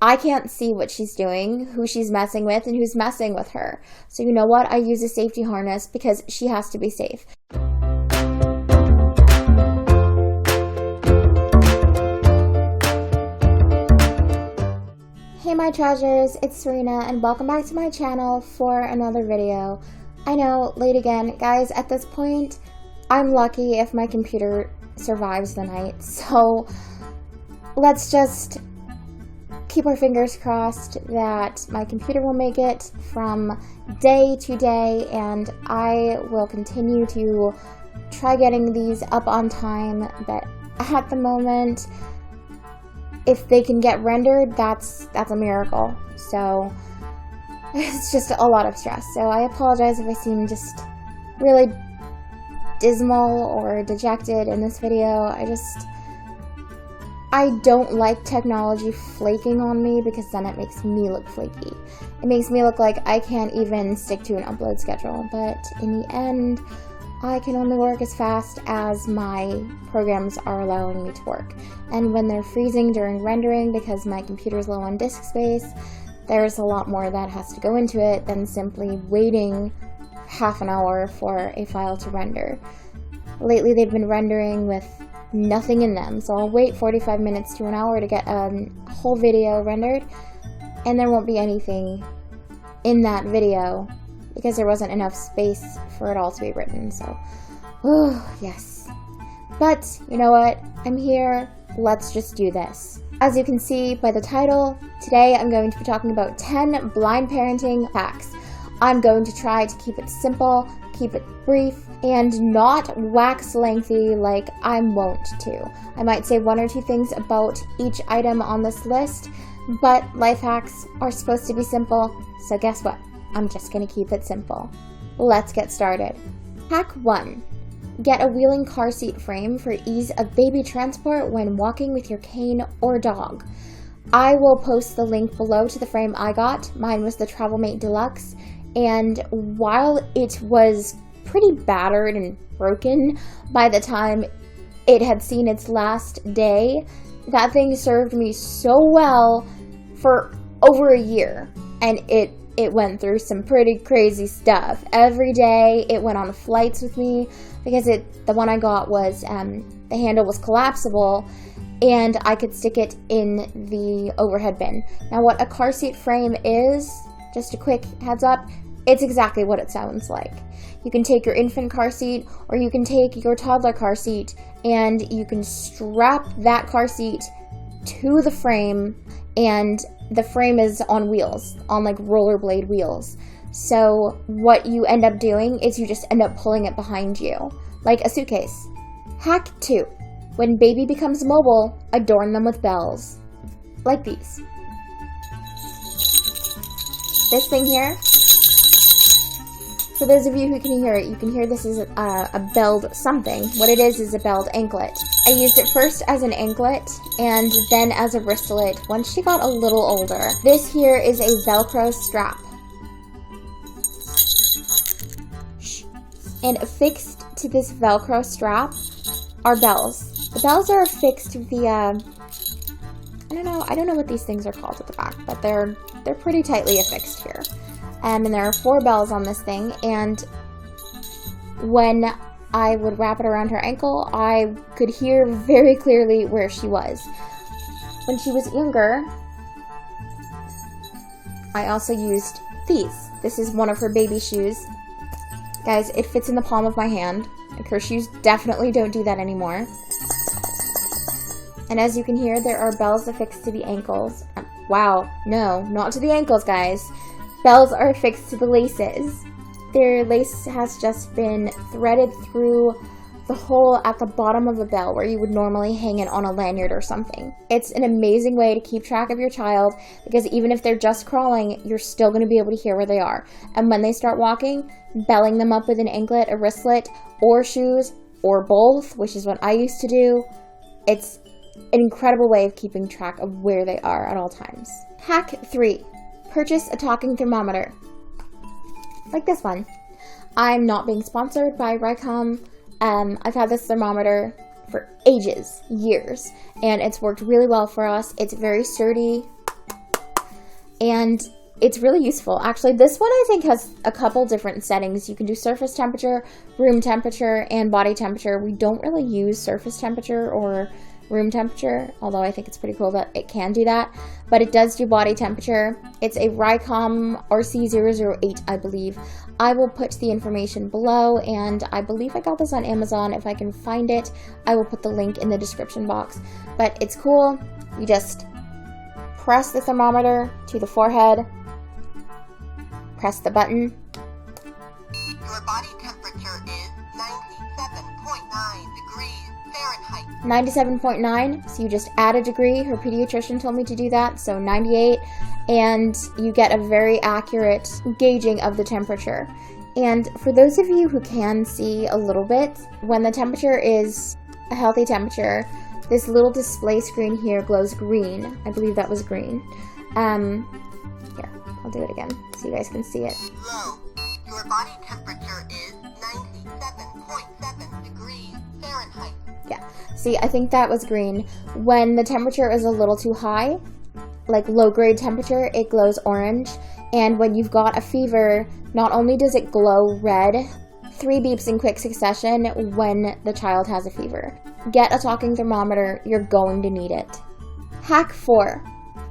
I can't see what she's doing, who she's messing with, and who's messing with her. So you know what? I use a safety harness because she has to be safe. Hey my treasures, it's Sirena and welcome back to my channel for another video. I know, late again. Guys, at this point, I'm lucky if my computer survives the night. So let's just keep our fingers crossed that my computer will make it from day to day, and I will continue to try getting these up on time. But at the moment, if they can get rendered, that's a miracle. So it's just a lot of stress. So I apologize if I seem just really dismal or dejected in this video. I don't like technology flaking on me because then it makes me look flaky. It makes me look like I can't even stick to an upload schedule. But in the end, I can only work as fast as my programs are allowing me to work. And when they're freezing during rendering because my computer's low on disk space, there's a lot more that has to go into it than simply waiting half an hour for a file to render. Lately they've been rendering with nothing in them, so I'll wait 45 minutes to an hour to get a whole video rendered, and there won't be anything in that video because there wasn't enough space for it all to be written. So, yes. But, you know what? I'm here. Let's just do this. As you can see by the title, today I'm going to be talking about 10 blind parenting hacks. I'm going to try to keep it simple, keep it brief, and not wax lengthy like I'm wont to. I might say one or two things about each item on this list, but life hacks are supposed to be simple, so guess what? I'm just going to keep it simple. Let's get started. Hack 1. Get a wheeling car seat frame for ease of baby transport when walking with your cane or dog. I will post the link below to the frame I got. Mine was the TRAVELMATE Deluxe, and while it was pretty battered and broken by the time it had seen its last day, that thing served me so well for over a year, and it went through some pretty crazy stuff. Every day it went on flights with me because the one I got was, the handle was collapsible and I could stick it in the overhead bin. Now what a car seat frame is, just a quick heads up, it's exactly what it sounds like. You can take your infant car seat or you can take your toddler car seat and you can strap that car seat to the frame, and the frame is on wheels, on like rollerblade wheels. So what you end up doing is you just end up pulling it behind you, like a suitcase. Hack 2. When baby becomes mobile, adorn them with bells. Like these. This thing here, for those of you who can hear it, you can hear this is a belled something. What it is a belled anklet. I used it first as an anklet and then as a wristlet once she got a little older. This here is a Velcro strap. And affixed to this Velcro strap are bells. The bells are affixed via, I don't know what these things are called at the back, but they're pretty tightly affixed here. And there are 4 bells on this thing, and when I would wrap it around her ankle, I could hear very clearly where she was. When she was younger, I also used these. This is one of her baby shoes. Guys, it fits in the palm of my hand. Like, her shoes definitely don't do that anymore. And as you can hear, there are bells affixed to the ankles. Wow, no, not to the ankles, guys. Bells are affixed to the laces. Their lace has just been threaded through the hole at the bottom of a bell where you would normally hang it on a lanyard or something. It's an amazing way to keep track of your child because even if they're just crawling, you're still going to be able to hear where they are. And when they start walking, belling them up with an anklet, a wristlet, or shoes, or both, which is what I used to do, it's an incredible way of keeping track of where they are at all times. Hack 3. Purchase a talking thermometer. Like this one. I'm not being sponsored by Rycom. I've had this thermometer for ages, years, and it's worked really well for us. It's very sturdy. and it's really useful. Actually, this one I think has a couple different settings. You can do surface temperature, room temperature, and body temperature. We don't really use surface temperature or room temperature, although I think it's pretty cool that it can do that, but it does do body temperature. It's a Rycom RC008, I believe. I will put the information below, and I believe I got this on Amazon. If I can find it, I will put the link in the description box. But it's cool. You just press the thermometer to the forehead, press the button. Your body temperature is 97.9 degrees Fahrenheit. 97.9, so you just add a degree. Her pediatrician told me to do that, so 98, and you get a very accurate gauging of the temperature. And for those of you who can see a little bit, when the temperature is a healthy temperature, this little display screen here glows green. I believe that was green. Here, I'll do it again so you guys can see it. Low. Your body temperature is 97.7 degrees Fahrenheit. Yeah, see, I think that was green. When the temperature is a little too high, like low-grade temperature, it glows orange. And when you've got a fever, not only does it glow red, 3 beeps in quick succession when the child has a fever. Get a talking thermometer, you're going to need it. Hack 4.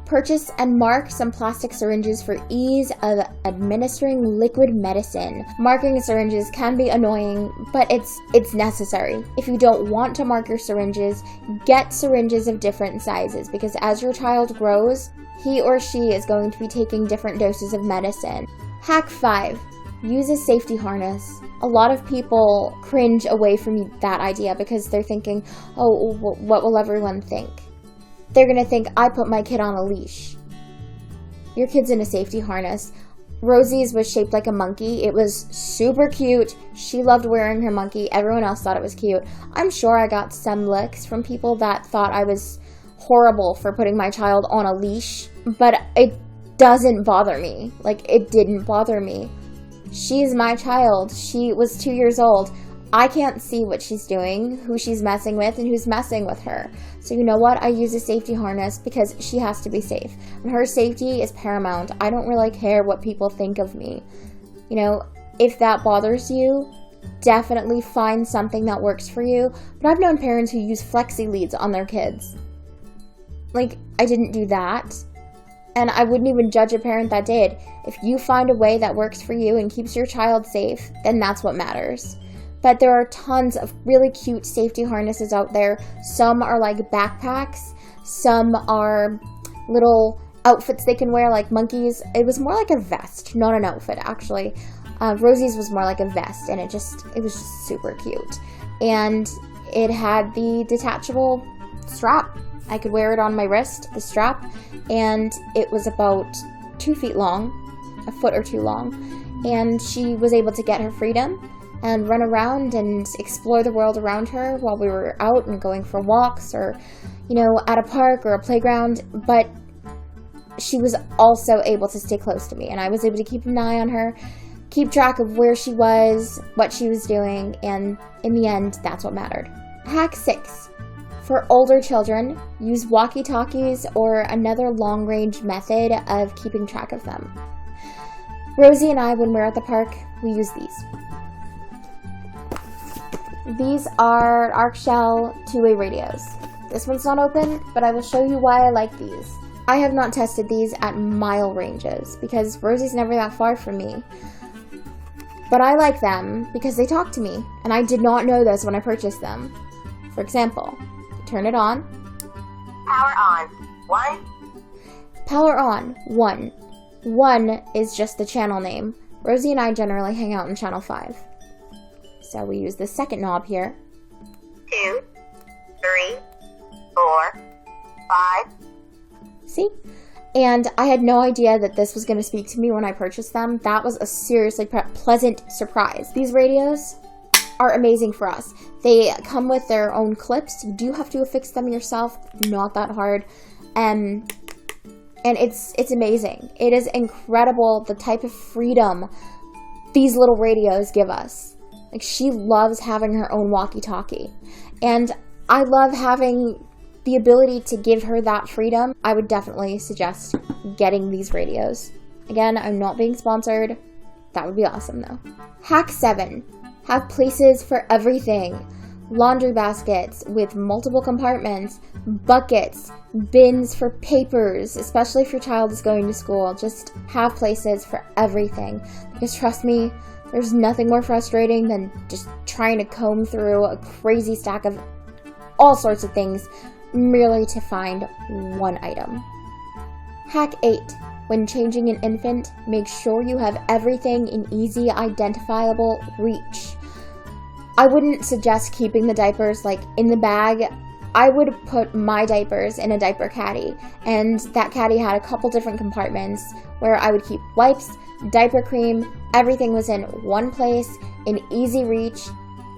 Purchase and mark some plastic syringes for ease of administering liquid medicine. Marking syringes can be annoying, but it's necessary. If you don't want to mark your syringes, get syringes of different sizes, because as your child grows, he or she is going to be taking different doses of medicine. Hack 5. Use a safety harness. A lot of people cringe away from that idea because they're thinking, oh, what will everyone think? They're going to think, I put my kid on a leash. Your kid's in a safety harness. Rosie's was shaped like a monkey. It was super cute. She loved wearing her monkey. Everyone else thought it was cute. I'm sure I got some licks from people that thought I was horrible for putting my child on a leash, but it doesn't bother me. Like, it didn't bother me. She's my child. She was 2 years old. I can't see what she's doing, who she's messing with, and who's messing with her. So you know what? I use a safety harness because she has to be safe. And her safety is paramount. I don't really care what people think of me. You know, if that bothers you, definitely find something that works for you. But I've known parents who use flexi leads on their kids. Like, I didn't do that. And I wouldn't even judge a parent that did. If you find a way that works for you and keeps your child safe, then that's what matters. But there are tons of really cute safety harnesses out there. Some are like backpacks. Some are little outfits they can wear like monkeys. It was more like a vest, not an outfit actually. Rosie's was more like a vest, and it was just super cute. And it had the detachable strap. I could wear it on my wrist, the strap, and it was about 2 feet long, a foot or two long. And she was able to get her freedom and run around and explore the world around her while we were out and going for walks or, you know, at a park or a playground. But she was also able to stay close to me, and I was able to keep an eye on her, keep track of where she was, what she was doing, and in the end, that's what mattered. Hack 6. For older children, use Walkie Talkies or another long-range method of keeping track of them. Rosie and I, when we're at the park, we use these. These are Arcshell two-way radios. This one's not open, but I will show you why I like these. I have not tested these at mile ranges because Rosie's never that far from me. But I like them because they talk to me, and I did not know this when I purchased them. For example, turn it on. Power on. 1. Power on. 1. 1 is just the channel name. Rosie and I generally hang out in channel 5. So we use the second knob here. 2, 3, 4, 5. See? And I had no idea that this was going to speak to me when I purchased them. That was a seriously pleasant surprise. These radios are amazing for us. They come with their own clips. You do have to affix them yourself. Not that hard. And it's amazing. It is incredible the type of freedom these little radios give us. Like, she loves having her own walkie-talkie. And I love having the ability to give her that freedom, I would definitely suggest getting these radios. Again, I'm not being sponsored. That would be awesome though. Hack 7. Have places for everything. Laundry baskets with multiple compartments, buckets, bins for papers, especially if your child is going to school. Just have places for everything. Because trust me, there's nothing more frustrating than just trying to comb through a crazy stack of all sorts of things merely to find one item. Hack 8. When changing an infant, make sure you have everything in easy, identifiable reach. I wouldn't suggest keeping the diapers like in the bag. I would put my diapers in a diaper caddy, and that caddy had a couple different compartments where I would keep wipes, diaper cream, everything was in one place, in easy reach,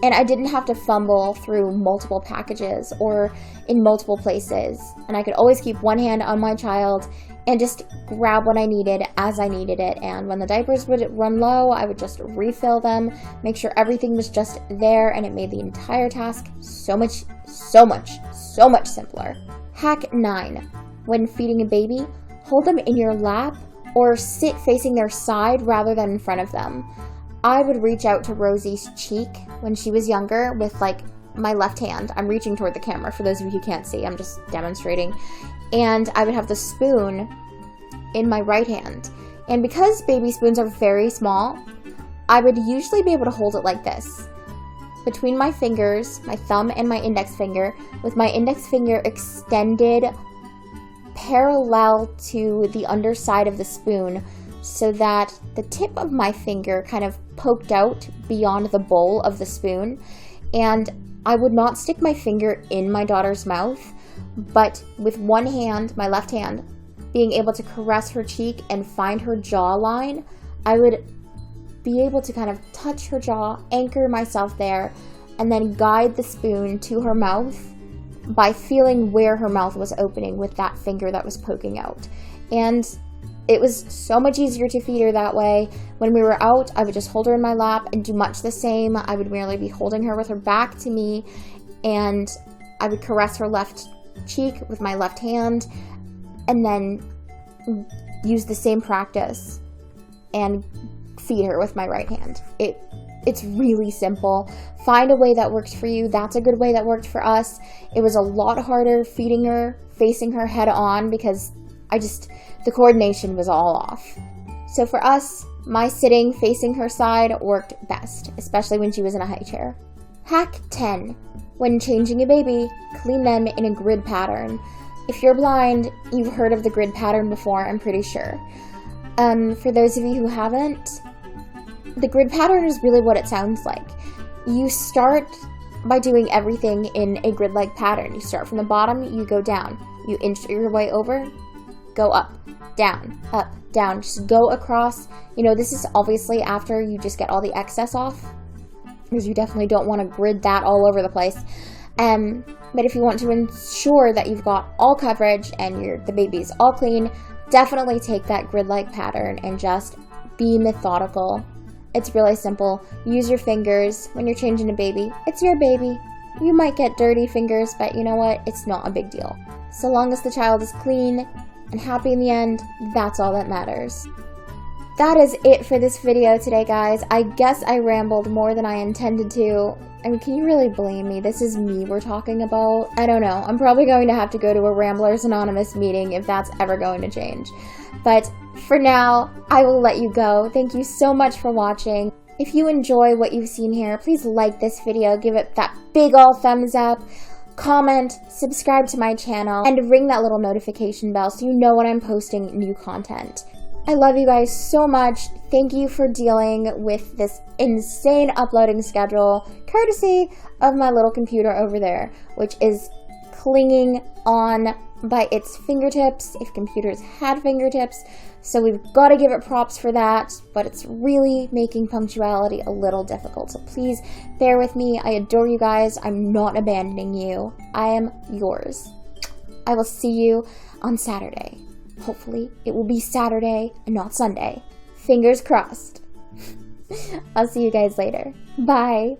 and I didn't have to fumble through multiple packages or in multiple places. And I could always keep one hand on my child and just grab what I needed as I needed it. And when the diapers would run low, I would just refill them, make sure everything was just there, and it made the entire task so much simpler. Hack 9. When feeding a baby, hold them in your lap or sit facing their side rather than in front of them. I would reach out to Rosie's cheek when she was younger with like my left hand. I'm reaching toward the camera for those of you who can't see. I'm just demonstrating. And I would have the spoon in my right hand. And because baby spoons are very small, I would usually be able to hold it like this. Between my fingers, my thumb and my index finger, with my index finger extended parallel to the underside of the spoon so that the tip of my finger kind of poked out beyond the bowl of the spoon. And I would not stick my finger in my daughter's mouth, but with one hand, my left hand, being able to caress her cheek and find her jawline, I would be able to kind of touch her jaw, anchor myself there, and then guide the spoon to her mouth by feeling where her mouth was opening with that finger that was poking out. And it was so much easier to feed her that way. When we were out, I would just hold her in my lap and do much the same. I would merely be holding her with her back to me, and I would caress her left cheek with my left hand, and then use the same practice and feed her with my right hand. It's really simple. Find a way that works for you. That's a good way that worked for us. It was a lot harder feeding her, facing her head on, because the coordination was all off. So for us, my sitting facing her side worked best, especially when she was in a high chair. Hack 10. When changing a baby, clean them in a grid pattern. If you're blind, you've heard of the grid pattern before, I'm pretty sure. For those of you who haven't, the grid pattern is really what it sounds like. You start by doing everything in a grid-like pattern. You start from the bottom, you go down. You inch your way over, go up, down, just go across. You know, this is obviously after you just get all the excess off, because you definitely don't want to grid that all over the place. But if you want to ensure that you've got all coverage and the baby's all clean, definitely take that grid-like pattern and just be methodical. It's really simple. Use your fingers when you're changing a baby. It's your baby. You might get dirty fingers, but you know what? It's not a big deal. So long as the child is clean and happy in the end, that's all that matters. That is it for this video today, guys. I guess I rambled more than I intended to. I mean, can you really blame me? This is me we're talking about. I don't know. I'm probably going to have to go to a Ramblers Anonymous meeting if that's ever going to change. But for now, I will let you go. Thank you so much for watching. If you enjoy what you've seen here, please like this video, give it that big ol' thumbs up, comment, subscribe to my channel, and ring that little notification bell so you know when I'm posting new content. I love you guys so much. Thank you for dealing with this insane uploading schedule, courtesy of my little computer over there, which is clinging on by its fingertips, if computers had fingertips. So we've got to give it props for that, but it's really making punctuality a little difficult. So please bear with me. I adore you guys. I'm not abandoning you. I am yours. I will see you on Saturday. Hopefully it will be Saturday and not Sunday. Fingers crossed. I'll see you guys later. Bye.